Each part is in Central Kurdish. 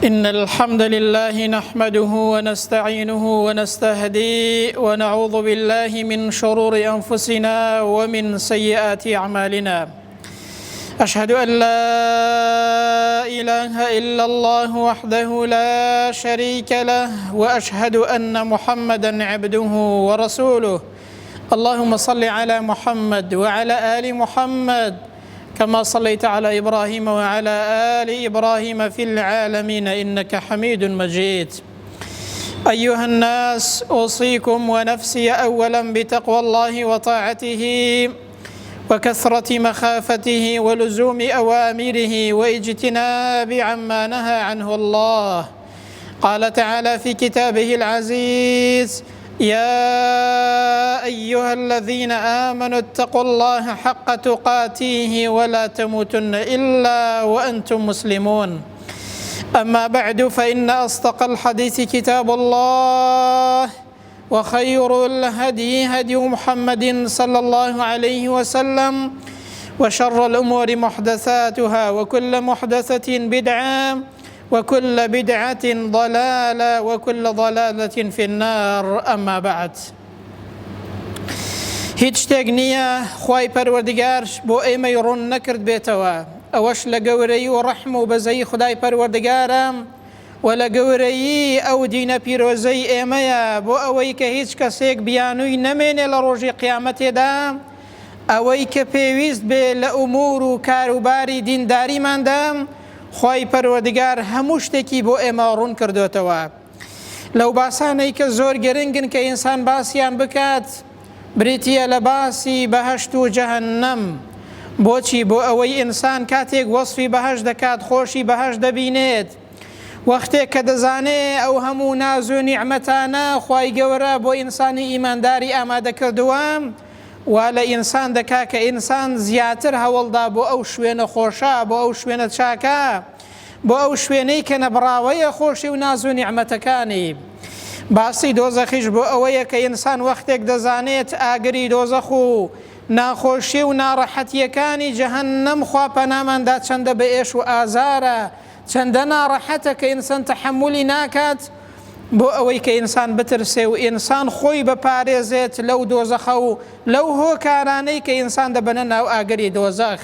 إن الحمد لله نحمده ونستعينه ونستهديه ونعوذ بالله من شرور أنفسنا ومن سيئات أعمالنا. أشهد أن لا إله إلا الله وحده لا شريك له، وأشهد أن محمدا عبده ورسوله. اللهم صل على محمد وعلى آل محمد كما صليت على إبراهيم وعلى آل إبراهيم في العالمين إنك حميد مجيد. أيها الناس، أوصيكم ونفسي أولا بتقوى الله وطاعته وكثرة مخافته ولزوم أوامره واجتناب عما نهى عنه الله. قال تعالى في كتابه العزيز: يا أيها الذين آمنوا اتقوا الله حق تقاته ولا تموتن إلا وأنتم مسلمون. أما بعد، فإن أصدق الحديث كتاب الله، وخير الهدي هدي محمد صلى الله عليه وسلم، وشر الأمور محدثاتها، وكل محدثة بدعة، وكل بدعة ضلالة، وكل ضلالة في النار. أما بعد، هیچ شتێک نییە خوای پەروەردگار بۆ ئێمەی ڕوون نەکرد بێتەوە. ئەوەش لە گەورەی و ڕەحم و بەزەی خودای پەروەردگارە و لە گەورەی ئەو دینە پیرۆزەی ئێمەیە، بۆ ئەوەی کە هیچ کەسێک بیانووی نەمێنێ لە ڕۆژی قیامەتێدا، ئەوەی کە پێویست بێ لە ئومور و کاروباری دینداریماندا خوای پەروەردگار هەموو شتێکی بۆ ئێمە ڕوون کردوێتەوە. لەو باسانەی کە زۆر گرنگن کە ئینسان باسییان بکات، بریتیە لە باسی بەهەشت و جەهەنەم. بۆچی؟ بۆ ئەوەی ئینسان کاتێک وەسفی بەهەشت دەکات، خۆشی بەهەشت دەبینێت، وەختێک کە دەزانێ ئەو هەموو ناز و نیعمەتانە خوای گەورە بۆ ئینسانی ئیمانداری ئامادە کردووە، وا لە ئینسان دەکا کە ئینسان زیاتر هەوڵدا بۆ ئەو شوێنە خۆشە، بۆ ئەو شوێنە چاکە، بۆ ئەو شوێنەی کە نەبراوەیە خۆشی و ناز و نیعمەتەکانی. باسی دۆزەخیش بۆ ئەوەیە کە ئینسان وەختێک دەزانێت ئاگری دۆزەخ و ناخۆشی و ناڕەحەتیەکانی جەهەنەم خوا پەناماندا چەندە بەئێش و ئازارە، چەندە ناڕەحەتە کە ئینسان تەحەمولی ناکات، بۆ ئەوەی کە ئینسان بترسێ و ئینسان خۆی بپارێزێت لەو دۆزەخە و لەو هۆکارانەی کە ئینسان دەبەنە ناو ئاگری دۆزەخ.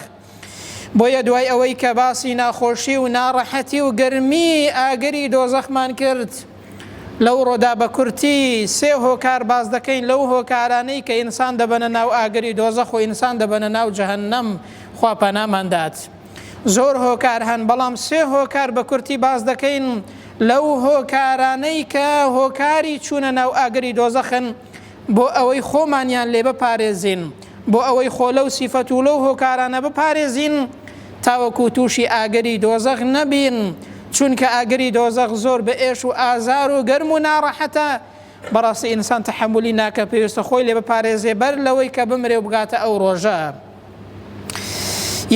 بۆیە دوای ئەوەی کە باسی ناخۆشی و ناڕەحەتی و گەرمی ئاگری دۆزەخمان کرد، لەو ڕۆدا بە کورتی سێ هۆکار باز دەکەین لەو هۆکارانەی کە ئینسان دەبەنە ناو ئاگری دۆزەخ و ئینسان دەبەنە ناو جەهەنەم، خوا پەناماندات. زۆر هۆکار هەن، بەڵام سێ هۆکار بە کورتی باز دەکەین لەو هۆکارانەی کە هۆکاری چوونە ناو ئاگری دۆزەخن، بۆ ئەوەی خۆمانیان لێ بپارێزین، بۆ ئەوەی خۆ لەو سیفەت و لەو هۆکارانە بپارێزین تاوەکو تووشی ئاگری دۆزەخ نەبین. چونکە ئاگری دۆزەخ زۆر بە ئێش و ئازار و گەرم و ناڕەحەتە، بەڕاستی ئینسان تەحەمولی ناکە، پێویستە خۆی لێ بپارێزێ بەر لەوەی کە بمرێ و بگاتە ئەو ڕۆژە.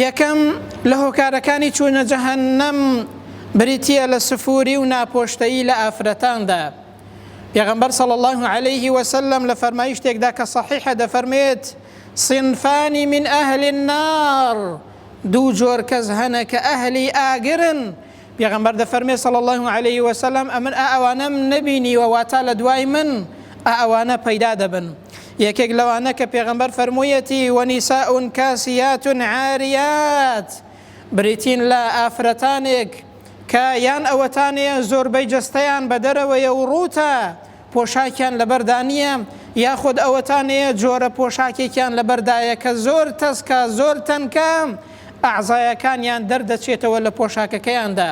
یەکەم لە هۆکارەکانی چوونە جەهەنەم بریتیە لە سفوری و ناپۆشتەیی لە ئافرەتاندا. پێغەمبەر صلی الله عليه وسلم لە فەرمایشتێکدا کە صحیحە دەفەرمێت: صنفانی من ئەهل النار، دوو جۆر کەس هەنە کە ئەهلی ئاگرن. پێغەمبەر دەفەرمێت صلی الله عليه وسلم: ئەمن ئەوانەم نەبینیوە، واتە لە دوای من ئەوانە پەیدا دەبن. یەکێک لەوانە کە پێغەمبەر فەرموویەتی: وەنیساء کاسیات عاریات، بریتین لە ئافرەتانێک کە یان ئەوەتانەیە زۆربەی جەستەیان بە دەرەوەیە و ڕووتە، پۆشاکیان لەبەردانیە، یاخود ئەوەتانەیە جۆرە پۆشاکێکیان لەبەردایە کە زۆر تەسکە، زۆر تەنکە، ئەعزایەکانیان دەردەچێتەوە لە پۆشاکەکەیاندا.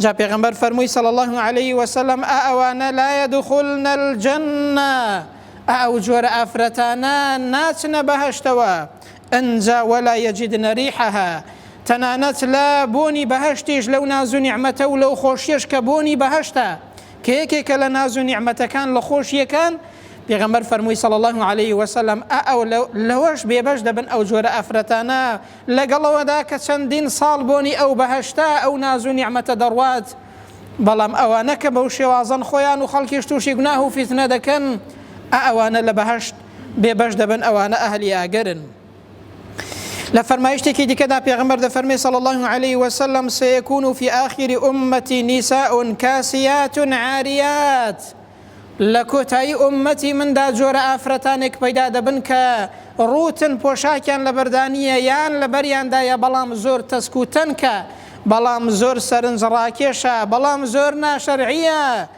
جا پێغەمبەر فەرمووی صلی الله عليه وسلم: ئەوانە لا يدخلن الجنة، ئەو جۆرە ئافرەتانە ناچنە بەهەشتەوە، ئەنجا ولا يجدن ريحها، تەنانەت لە بۆنی بەهەشتیش لەو ناز و نیعمەتە و لەو خۆشیەش کە بۆنی بەهەشتە، کە یەکێکە لە ناز و نیعمەتەکان لە خۆشیەکان، پێغەمبەر فەرمووی صلی الله عليه وسلم: ئەو لەوەش بێبەش دەبن ئەو جۆرە ئافرەتانە، لەگەڵەوەدا کە چەندین ساڵ بۆنی ئەو بەهەشتە ئەو ناز و نیعمەتە دەڕوات، بەڵام ئەوانە کە بەو شێوازن خۆیان و خەڵکیش تووشی گوناه و فیتنە دەکەن، ئەوانە لە بەهەشت بێبەش دەبن، ئەوانە ئەهلی ئاگەرن. لفرمايشتك ديكدا پیغمبر دا فرمي صلى الله عليه وسلم سيكون في آخر أمتي نساء كاسيات عاريات لكوتاي أمتي من دا جور آفرتانك بيدا دبن كا روتن پوشاكيان لبردانية يان لبريان دايا بلام زور تسكوتن كا بلام زور سرنز راكيشا بلام زورنا شرعية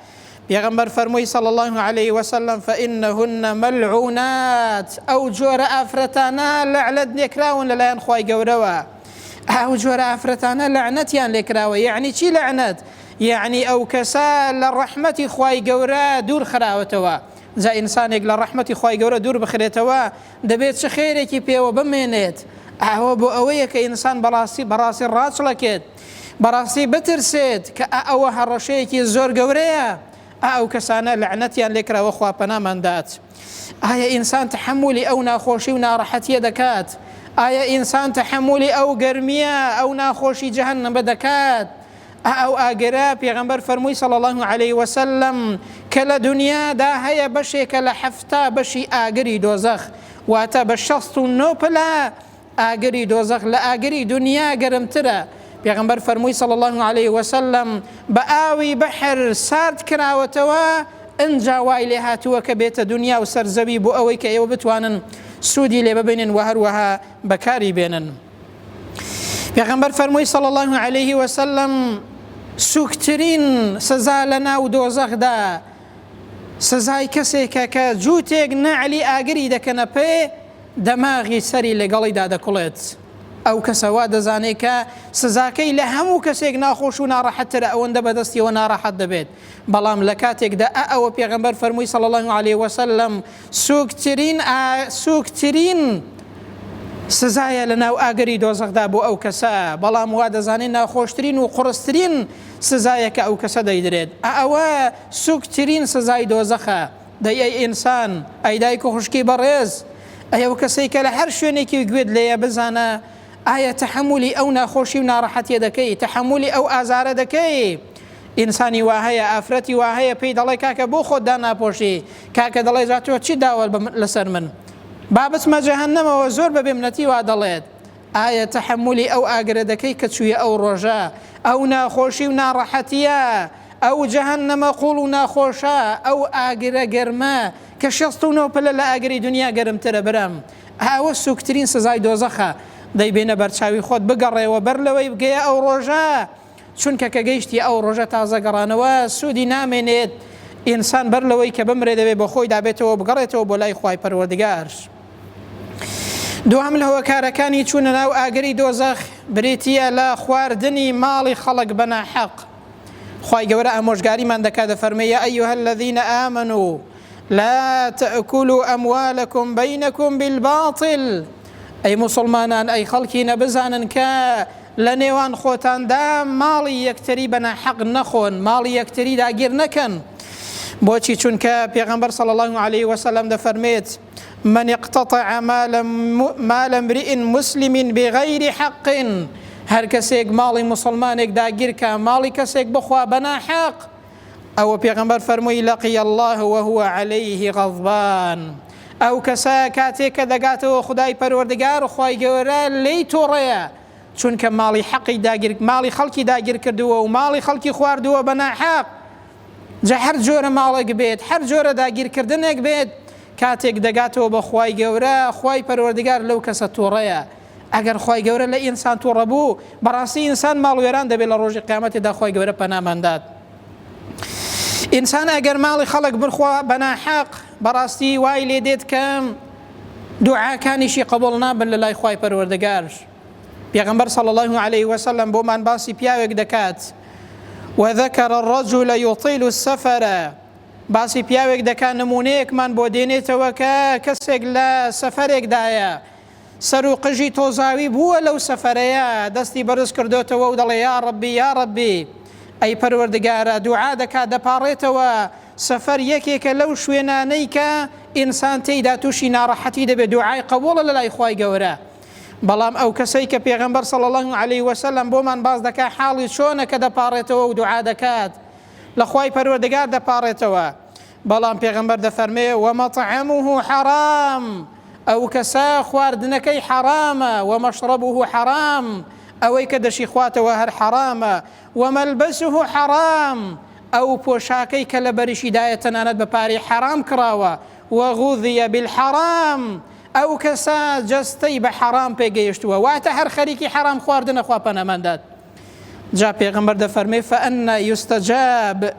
پیغمبر فرموي صلى الله عليه وسلم فإنهن ملعونات أو جور آفرتانا لعنت نكراون للاين خواي قوروا أو جور آفرتانا لعنتيان لكراوة يعني چي لعنت يعني أو كسا للرحمة خواي قورا دور خراوتوا زا إنسانك للرحمة خواي قورا دور بخريتوا دبيت شخيرك بيو بمينيت أو بو أويك إنسان براسي الراس لكت براسي بترسيت كأوها الرشيكي زور قوريا أو كسانا لعنتيان لكرا وخوا بنامان دات آية إنسان تحملي أو ناخوشي ونارحتي دكات آية إنسان تحملي أو قرمية أو ناخوشي جهنم بدكات أو آقرا پیغمبر فرموي صلى الله عليه وسلم كلا دنيا دا هيا بشي كلا حفتا بشي آقري دوزخ واتا بشخص نوبلا آقري دوزخ لآقري دنيا قرمترا پیغمبر فرموي صلى الله عليه وسلم بآوي بحر سارد كراوتوا انجا وايلي هاتوا كبيت دنيا وسرزبي بو اوي كيو بتوانن سودي لببنن وهروها بكاري بينن پیغمبر فرموي صلى الله عليه وسلم سوكترين سزا لنا ودوزخ دا سزای کەسێکە کە جووتێک نەعلی ئاگری دەکەنە پێ دەماغی سەری لەگەڵی دادەکوڵێت ئەو کەسەوا دەزانێت کە سزاکەی لە هەموو کەسێک ناخۆش و ناڕەحەتترە ئەوەندە بەدەستیەوە ناڕەحەت دەبێت بەڵام لە کاتێکدا ئەوە پێغەمبەر فەرمووی صلی الله عليه وسلم سووکترین سزایە لە ناو ئاگری دۆزەخدا بۆ ئەو کەسە بەڵام وا دەزانێت ناخۆشترین و قورسترین سزایە کە ئەو کەسە دەیدرێت ئەوە سووکترین سزای دۆزەخە دەی ئەی ئینسان ئەی دایک و خوشکی بەڕێز ئەو کەسەی کە لە هەر شوێنێکی گوێت لێیە بزانە ئایا تەحەمولی ئەو ناخۆشی و ناڕەحەتیە دەکەی تەحەمولی ئەو ئازارە دەکەی ئینسانی وا هەیە ئافرەتی وا هەیە پێی دەڵێ کاکە بۆ خۆت داناپۆشی کاکە دەڵێ جاتۆ چی داوە لەسەر من بابەتمە جەهەنەمەوە زۆر بە بێمنەتی وا دەڵێت ئایا تەحەمولی ئەو ئاگرە دەکەی کە چوویە ئەو ڕۆژە ئەو ناخۆشی و ناڕەحەتیە ئەو جەهەنەمە قوڵ و ناخۆشە ئەو ئاگرە گەرمە کە 69 پلە لە ئاگری دنیا گەرمترە برم ئەوە سووکترین سزای دۆزەخە دەیبێنە بەرچاوی خۆت بگەڕێەوە بەر لەوەی بگەیە ئەو ڕۆژە چونکە کە گەیشتی ئەو ڕۆژە تازە گەڕانەوە سوودی نامێنێت ئینسان بەر لەوەی کە بمرێ دەبێت بە خۆی دابێتەوە بگەڕێتەوە بۆ لای خوای پەروەردگار دوام لە هۆکارەکانی چوونە ناو ئاگری دۆزەخ بریتیە لە خواردنی ماڵی خەڵک بە ناحەق خوای گەورە ئامۆژگاریمان دەکات دەفەرمێ یا ئەیها الذین آمنوا لا تأكلوا أموالكم بينكم بالباطل ئەی موسڵمانان ئەی خەڵکی نەبزانن کە لە نێوان خۆتاندا ماڵی یەکتری بە ناحەق نەخۆن ماڵی یەکتری داگیر نەکەن بۆچی چونکە پێغەمبەر صلی الله عليه وسلم دەفەرمێت من اقتطع مال امرئ مسلم بغير حق هەر کەسێک ماڵی مسلمانێک داگیر کە ماڵی کەسێک بخوا بە ناحەق ئەوە پێغەمبەر فەرمووی لقي الله وهو عليه غضبان ئەو کەسە کاتێک کە دەگاتەوە خدای پەروەردگار خوای گەورە لێی تۆڕەیە چونکە ماڵی حەقی داگیر ماڵی خەڵکی داگیر کردووە و ماڵی خەڵکی خواردووە بە ناحەق جا هەر جۆرە ماڵێک بێت هەر جۆرە داگیرکردنێک بێت کاتێک دەگاتەوە بە خوای گەورە خوای پەروەردگار لەو کەسە تۆڕەیە ئەگەر خوای گەورە لە ئینسان تۆڕە بوو بەڕاستی ئینسان ماڵوێران دەبێت لە ڕۆژی قیامەتیدا خوای گەورە پەناماندات ئینسان ئەگەر ماڵی خەڵک بخوا بە ناحەق بەڕاستی وای لێ دێت کە دوعاکانیشی قبوڵ نابن لە لای خوای پەروەردگار پێغەمبەر صلی الله عليه وسلم بۆمان باسی پیاوێک دەکات وذكر الرجل يطيل السفر باسی پیاوێک دەکات نمونەیەکمان بۆ دێنێتەوە کە کەسێک لە سەفەرێکدایە سەر و قژی تۆزاوی بووە لەو سەفەرەیە دەستی بەرز کردوتەوە و دەڵێ یا ڕەبی یا ڕەبی ئەی پەروەردگارە دوعا دەکات دەپاڕێتەوە سەفەر یەکێکە لەو شوێنانەی کە ئینسان تێیدا تووشی ناڕەحەتی دەبێت دوعای قبوڵە لە لای خوای گەورە بەڵام ئەو کەسەی کە پێغەمبەر صلی الله عليه وسلم بۆمان باز دەکات حاڵی چۆنە کە دەپاڕێتەوە و دوعا دەکات لە خوای پەروەردگار دەپاڕێتەوە بەڵام پێغەمبەر دەفەرمێ ومەطعمه حرام أو كسا خواردنكي حرام ومشربه حرام أو كدشي خواتوا هر حرام وملبسه حرام أو بوشاكي كالبرش داية تناند بباري حرام كراوة وغذي بالحرام أو كسا جستي بحرام بيجيشتوا واتهر خريكي حرام خواردن أخوا بنامندات جا پیغمبر ده فرمي فأن يستجاب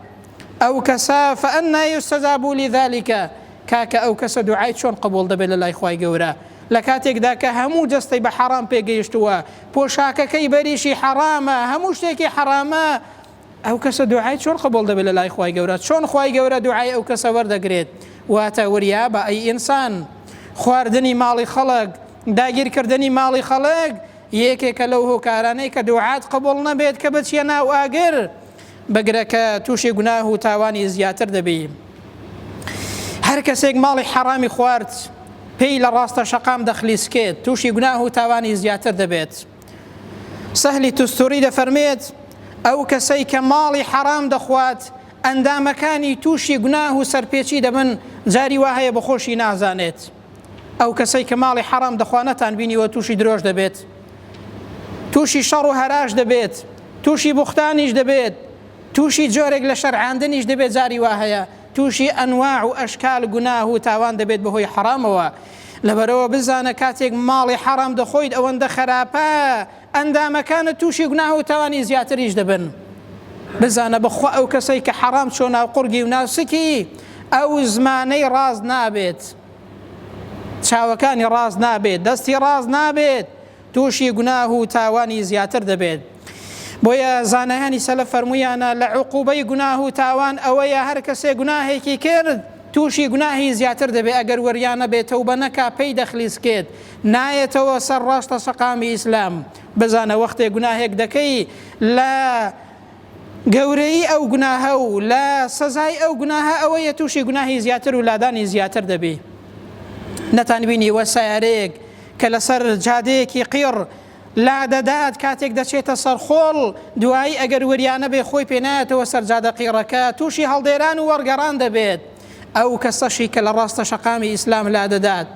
أو كسا فأن يستجاب لذلك كاك أو كسا دعايت شون قبول دبل الله إخوائي قورا لكاتك داك همو جستي بحرام بيجيشتوا بوشاكا كي بريشي حراما همو شتيكي حراما أو كسا دعايت شون قبول دبل الله إخوائي قورا شون إخوائي قورا دعاي أو كسا ورد قريت واتا وريابا أي إنسان خواردني مالي خلق داگیر کردنی ماڵی خەڵک یەکێکە لەو هۆکارانەی کە دوعات قبول نەبێت کە بچیە ناو ئاگر بگرە کە تووشی گوناه و تاوانی زیاتر دەبێ. هەر کەسێک ماڵی حەرامی خوارد پێی لە ڕاستە شەقام دەخلیسکێت تووشی گوناه و تاوانی زیاتر دەبێت. سەهلی توستوری دەفەرمێت ئەو کەسەی کە ماڵی حەرام دەخوات ئەندامەکانی تووشی گوناه و سەرپێچی دەبن جاری وا هەیە بەخۆشی نازانێت. ئەو کەسەی کە ماڵی حەرام دەخوانەتان بینیوە تووشی درۆژ دەبێت، تووشی شەڕ و هەراش دەبێت، تووشی بوختانیش دەبێت، تووشی جۆرێک لە شەرعاندنیش دەبێت جاری وا هەیە، تووشی ئەنواع و ئەشکال گوناه و تاوان دەبێت بەهۆی حەرامەوە. لەبەرەوە بزانە کاتێک ماڵی حەرام دەخۆیت ئەوەندە خراپە ئەندامەکانت تووشی گوناه و تاوانی زیاتریش دەبن. بزانە بەخوا ئەو کەسەی کە حەرام چۆ ناو قورگی و ناوسکی ئەو زمانەی ڕاز نابێت، چاوەکانی ڕاز نابێت، دەستی ڕاز نابێت، تووشی گوناه و تاوانی زیاتر دەبێت. بۆیە زانایانی سەلەف فەرموویانە لە عوقوبەی گوناه و تاوان ئەوەیە هەر کەسێک گوناهێکی کرد تووشی گوناهی زیاتر دەبێت. ئەگەر وەریانە بێت تەوبە نەکا پێی دەخلیسکێت نایەتەوە سەر ڕاستە سەقامی ئیسلام. بزانە وەختێک گوناهێک دەکەی لە گەورەی ئەو گوناهە و لە سەزای ئەو گوناهە ئەوەیە تووشی گوناهی زیاتر و لادانی زیاتر دەبێت. نەتانبینی وە سیارەیەک کە لەسەر جادەیەکی قیڕ لا دەدات کاتێک دەچێتە سەرخۆڵ دوایی ئەگەر وریانە بێ خۆی پێنایەتەوە سەر جادە قیڕەکە تووشی هەڵدێران و وەرگەڕان دەبێت. ئەو کەسەشی کە لە ڕاستە شەقامی ئیسلام لا دەدات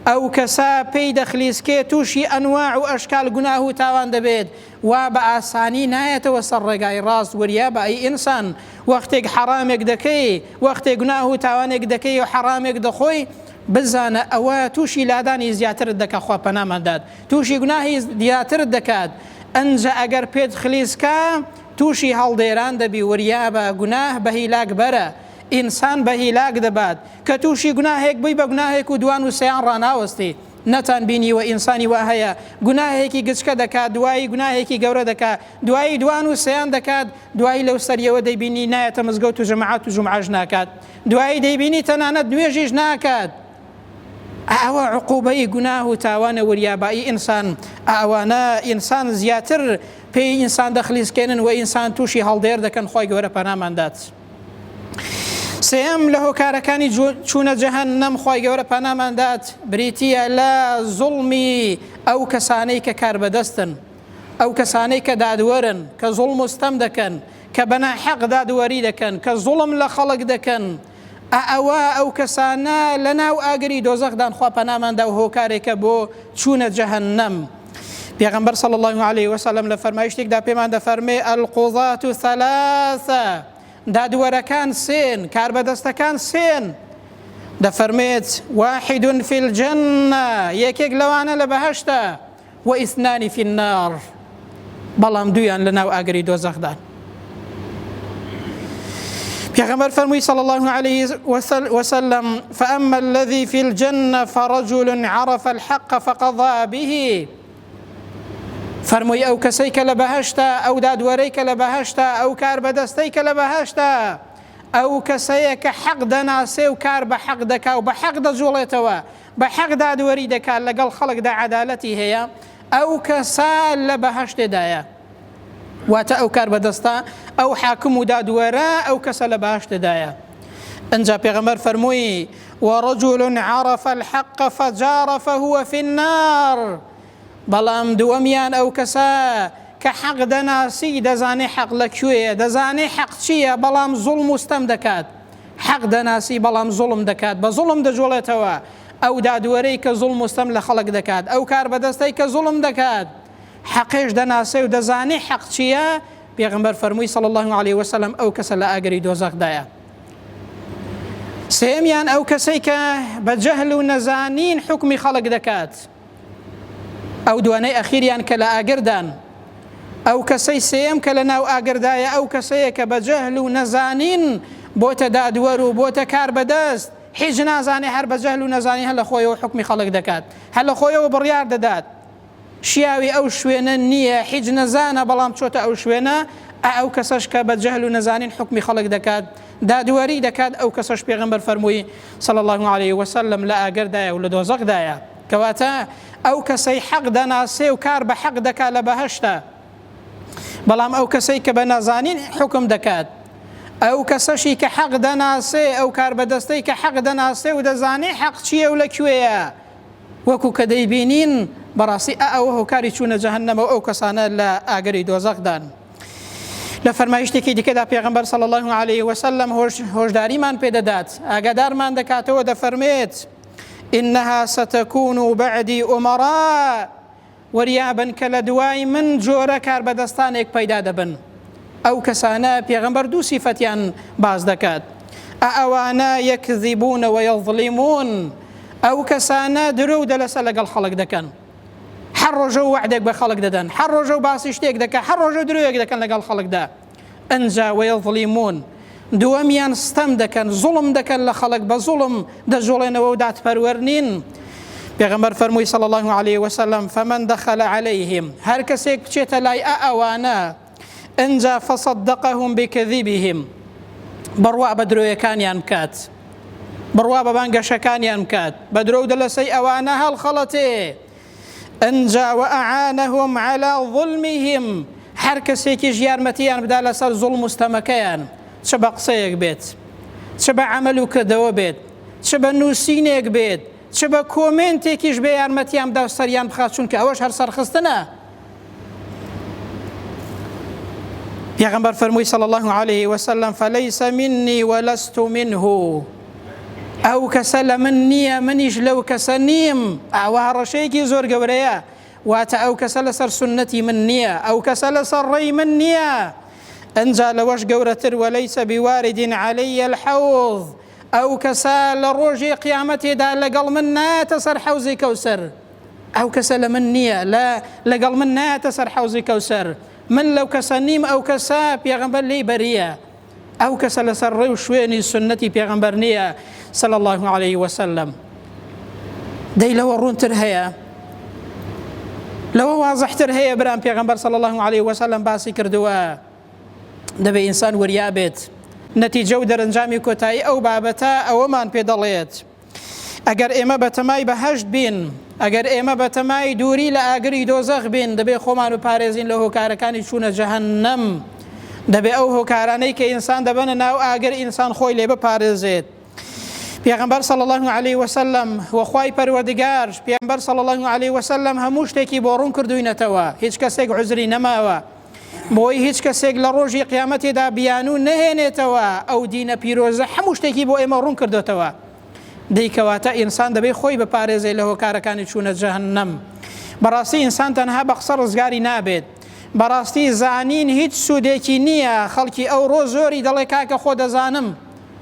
ئەو کەسە پێی دەخلیسکێ تووشی ئەنواع و ئەشکال گوناه و تاوان دەبێت. وا بە ئاسانی نایەتەوە سەر ڕێگای ڕاست. وریە بە ئەی ئینسان وەختێک حەرامێک دەکەی وەختێک گوناه و تاوانێک دەکەی و حەرامێک دەخۆی بزانە ئەوە تووشی لادانی زیاترت دەکات، خوا پەنامەدات تووشی گوناهی زیاترت دەکات. ئەنجە ئەگەر پێت خلیسکە تووشی هەڵدێران دەبی. وریە بە گوناه بە هیلاک بەرە، ئینسان بە هیلاک دەبات کە تووشی گوناهێک بووی بە گوناهێک و دوان و سەیان ڕاناوەستی. نەتان بینیوە ئینسانی وا هەیە گوناهێکی گچکە دەکات دوایی گوناهێکی گەورە دەکات دوایی دوان و سەیان دەکات دوایی لەو سەریەوە دەیبینی نایەتە مزگەوت و جەماعەت و جومعەش ناکات دوایی دەیبینی تەنانەت نوێژیش ناکات. ئەوە عقوبەی گوناه و تاوانە وریابایی ئینسان. ئەوانە ئینسان زیاتر پێی ئینسان دەخلیسکێنن و ئینسان تووشی هەڵدێر دەکەن. خۆی گەورە پەناماندات. سێم لە هۆکارەکانی چوونە جەهەنەم خۆی گەورە پەناماندات بریتیە لە زوڵمی ئەو کەسانەی کە کار بەدەستن، ئەو کەسانەی کە دادوەرن کە زوڵم و ستەم دەکەن کە بەناحەق دادوەری دەکەن کە زوڵم لە خەڵک دەکەن. ئەوە ئەو کەسانە لە ناو ئاگری دۆزەخدان خوا پەناماندا و هۆکارێکە بۆ چوونە جەهەنەم. پێغەمبەر صلی الله علیه وسلم لە فەرمایشتێکدا پێمان دەفەرمێ القوضات ثلاثة دادوەرەکان سێن کاربەدەستەکان سێن. دەفەرمێت واحد في الجنة یەکێک لەوانە لە بەهەشتە وإثنان في النار بەڵام دویان لە ناو ئاگری دۆزەخدان. پیغمبر فرموی صلی الله علیه وسلم فأما الذي في الجنة فرجل عرف الحق فقضى به. فرموی ئەو کەسەی کە لە بەهەشتە ئەو دادوەرەی کە لە بەهەشتە ئەو کار بەدەستەی کە لە بەهەشتە ئەو کەسەیە کە حەق دەناسێ و کار بە حەق دەکا و بە حەق دەجوڵێتەوە بە حەق دادوەری دەکات لەگەڵ خەڵکدا عەدالەتی هەیە ئەو کەسە لە بەهەشتێدایە. واتە ئەو کار بەدەستە ئەو حاکم و دادوەرە ئەو کەسە لە بەهەشتێدایە. ئەنجا پێغەمبەر فەرمووی ورجل عرف الحق فجار فهو في النار. بەڵام دووەمیان ئەو کەسە کە حەق دەناسی دەزانێ حەق لەکوێیە دەزانێ حەق چییە بەڵام زوڵم و ستەم دەکات. حەق دەناسی بەڵام زوڵم دەکات بە زوڵم دەجوڵێتەوە ئەو دادوەرەی کە زوڵم مستەم لە خەڵک دەکات، ئەو کار بەدەستەی کە زوڵم دەکات، حەقێش دەناسێ و دەزانێ حەق چییە. پێغەمبەر فەرمووی صلی الله عليه وسلم ئەو کەسە لە ئاگری دۆزەخدایە. سێمیان ئەو کەسەی کە بە جەهل و نەزانین حکمی خەڵک دەکات. ئەو دوانەی ئەخیریان کە لە ئاگردان، ئەو کەسەی سێم کە لە ناو ئاگردایە ئەو کەسەیە کە بە جەهل و نەزانین بۆتە دادوەر و بۆتە کار بەدەست، هیچ نازانێ، هەر بە جەهل و نەزانی هەر لە خۆیەوە حکمی خەڵک دەکات، هەر لە خۆیەوە بڕیار دەدات. شیاوی ئەو شوێنە نییە، هیچ نەزانە، بەڵام چۆتە ئەو شوێنە. ئەو کەسەش کە بە جەهل و نەزانین حکمی خەڵک دەکات، دادوەری دەکات، ئەو کەسەش پێغەمبەر فەرمووی صلی الله عليه وسلم لە ئاگردایە و لە دۆزەخدایە. کەواتە ئەو کەسەی حەق دەناسێ و کار بە حەق دەکات لە بەهەشتە، بەڵام ئەو کەسەی کە بە نازانین حکم دەکات، ئەو کەسەشی کە حەق دەناسێ، ئەو کار بەدەستەی کە حەق دەناسێ و دەزانێ حەق چییە و لەکوێیە، وەکو کە دەیبینین بەڕاستی ئەوە هۆکاری چوونە جەهەنەمە و ئەو کەسانە لە ئاگری دۆزەخدان. لە فەرمایشتێکی دیکەدا پێغەمبەر صلی الله عليه وسلم هۆشداریمان پێدەدات، ئاگادارمان دەکاتەوە، دەفەرمێت إنها ستكون بعدي أمراء، وریابن کە لە دوای من جۆرە کار بەدەستانێک پەیدا دەبن. ئەو کەسانە پێغەمبەر دوو سیفەتیان باز دەکات. ئەوانە یەکذیبون وەیەظلیمون، ئەو کەسانە درۆ دەلەسە لەگەڵ خەڵک دەکەن، هەر ڕۆژە وعدێک بە خەڵک دەدەن، هەر ڕۆژە باسی شتێک دەکەن، هەر ڕۆژە درۆیەک دەکەن لەگەڵ خەڵکدا. ئەنجا وەیەظلیمون، دووەمیان ستەم دەکەن، زوڵم دەکەن لە خەڵک، بە زوڵم دەژۆڵێنەوە و دادپەروەرنین. پێغەمبەر فەرمووی صلی الله عليه وسلم فمن دخل عليهم، هەر کەسێک بچێتە لای ئەوانە، ئەنجا فصدقهم بكذبهم، بڕوا بە درۆیەکانیان بکات، بڕوا بە بانگەشەکانیان بکات، بە درۆ دەلەسەی ئەوانە هەڵخەڵەتێ. ئەنجا وأعانهم على ظلمهم، هەر کەسێکیش یارمەتیان بدا لەسەر زوڵم و ستەمەکەیان، چ بە قسەیەک بێت، چ بە عەمەل و کردەوە بێت، چ بە نووسینێک بێت، چ بە کۆمنتێکیش بێ یارمەتیان بدا و سەریان بخات، چونکە ئەوەش هەر سەرخستنە. پێغەمبەر فەرمووی صلی الله عليه وسلم فليس مني ولست منه، ئەو کەسە لە من نییە، منیش لەو کەسە نیم. ئاوا ڕەشەیەکی زۆر گەورەیە، واتە ئەو کەسە لەسەر سنەتی من نییە، ئەو کەسە لەسەر ڕێی من نییە. ئەنجا لەوەش گەورەتر وەلەیسە بوارد علي الحوض، ئەو کەسە لە ڕۆژی قیامەتێدا لەگەڵ من نایەتە سەر حەوزی کەوسەر، ئەو کەسە لە من نییە، لەگەڵ من نایەتە سەر حەوزی کەوسەر. من لەو کەسە نیم، ئەو کەسە پێغەمبەر لێی بەریە، ئەو کەسە لەسەر ڕێ و شوێنی سنەتی پێغەمبەر نییە صلی الله عليه وسلم. دەی لەوە ڕوونتر هەیە، لەوە واضحتر هەیە. برام پێغەمبەر صلی الله عليه وسلم باسی کردووە، دەبێ ئینسان وریابێت. نەتیجە و دەرەنجامی کۆتایی ئەو بابەتە ئەوەمان پێ دەڵێت، ئەگەر ئێمە بەتەمای بەهەشت بین، ئەگەر ئێمە بەتەمای دووری لە ئاگری دۆزەخ بین، دەبێ خۆمان و پارێزین لە هۆکارەکانی چوونە جەهەنەم. دەبێ ئەو هۆکارانەی کە ئینسان دەبەنە ناو ئاگر ئینسان خۆی لێ بپارێزێت. پێغەمبەر صلی الله عليه وسلم وەخوای پەروەردگار، پێغەمبەر صلی الله عليه وسلم هەموو شتێکی بۆ ڕوون کردوینەتەوە، هیچ کەسێک عوزری نەماوە، بۆی هیچ کەسێک لە ڕۆژی قیامەتێدا بیانوو نەهێنێتەوە. ئەو دینە پیرۆزە هەموو شتێکی بۆ ئێمە ڕوون کردوێتەوە. دەیکەواتە ئینسان دەبێت خۆی بپارێزێت لە هۆکارەکانی چوونە جەهەنەم. بەڕاستی ئینسان تەنها بە قسە ڕزگاری نابێت، بەڕاستی زانین هیچ سوودێکی نییە. خەڵکی ئەو ڕۆ زۆری دەڵێ کاکە خۆ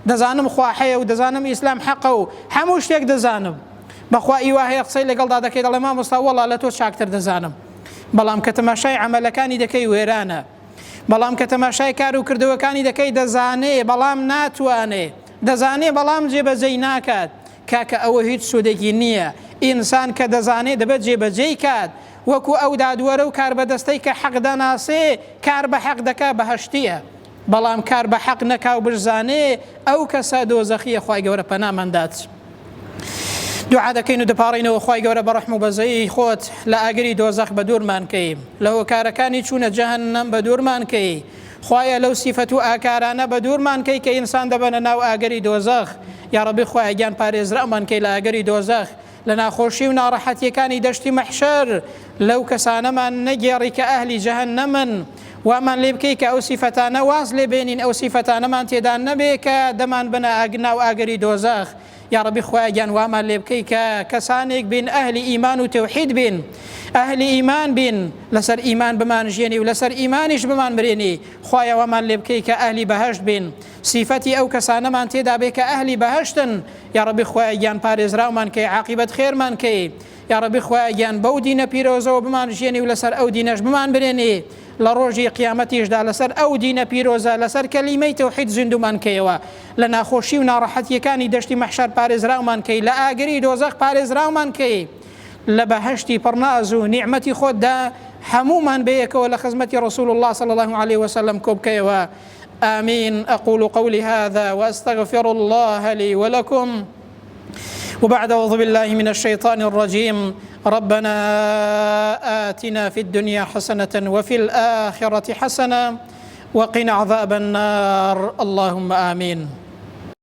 دەزانم خوا حەیە و دەزانم ئیسلام حەقە و هەموو شتێک دەزانم، بەخوا ئیوا هەیە قسەی لەگەڵدا دەکەی دەڵێ مامۆستا وەڵا لە تۆ چاکتر دەزانم، بەڵام کە تەماشای عەمەلەکانی دەکەی وێرانە، بەڵام کە تەماشای کار و کردەوەکانی دەکەی دەزانێ بەڵام ناتوانێ، دەزانێ بەڵام جێبەجێی ناکات. کاکە ئەوە هیچ سوودێکی نییە. ئینسان کە دەزانێ دەبێت جێبەجێی کات، وەکو ئەو دادوەرە و کار بەدەستەی کە حەق دەناسێ، کار بە حەق دەکا بەهەشتیە، بەڵام کار بە حەق نەکا و بژزانێ، ئەو کەسە دۆزەخیە. خوای گەورە پەناماندات. دوعا دەکەین و دەپاڕینەوە خوای گەورە بە ڕەحم و بەزەی خۆت لە ئاگری دۆزەخ بە دوورمان کەی، لە هۆکارەکانی چوونە جەهەنەم بە دوورمان کەی. خوایە لەو سیفەت و ئاکارانە بە دوورمان کەی کە ئینسان دەبەنە ناو ئاگری دۆزەخ. یا ڕەبی خوایە گیان پارێزرامان کەی لە ئاگری دۆزەخ، لە ناخۆشی و ناڕەحەتیەکانی دەشتی مەحشەر لەو کەسانەمان نەگێڕی کە ئەهلی جەهەنەمن، وامان لێ بکەی کە ئەو سیفەتانە واز لێ بێنین، ئەو سیفەتانەمان تێدا نەبێ کە دەمان بنە ئاگنا و ئاگری دۆزەخ. یا ربی خوای گیان وامان لێ بکەی کە کەسانێک بین ئەهلی ئیمان و تەوحید بین، ئەهلی ئیمان بین، لەسەر ئیمان بمان ژێنی و لەسەر ئیمانیش بمان برێنی. خوایە وامان لێ بکەی کە ئەهلی بەهەشت بین، سیفەتی ئەو کەسانەمان تێدا بێ کە ئەهلی بەهەشتن. یا ربی خوای گیان پارێزراومان کەی، عاقبەت خێرمان کەی. یا ربی خوای گیان بەو دینە پیرۆزەوە بمان ژێنی و لەسەر ئەو دینەش بمان برێنی، لە ڕۆژی قیامەتیشدا لەسەر ئەو دینە پیرۆزە لەسەر کەلیمەی تەوحید زیندومان کەیەوە، لە ناخۆشی و ناڕەحەتیەکانی دەشتی مەحشەر پارێزراومان کەی، لە ئاگری دۆزەخ پارێزراومان کەی، لە بەهەشتی پڕناز و نیعمەتی خۆتدا هەمومان بەیەکەوە لە خزمەتی رسول الله صلى الله عليه وسلم کۆبکەیەوە. آمين. أقول قولي هذا وأستغفر الله لي ولكم. وبعد أعوذ بالله من الشيطان الرجيم. ربنا آتنا في الدنيا حسنة وفي الآخرة حسنة وقنا عذاب النار. اللهم آمين.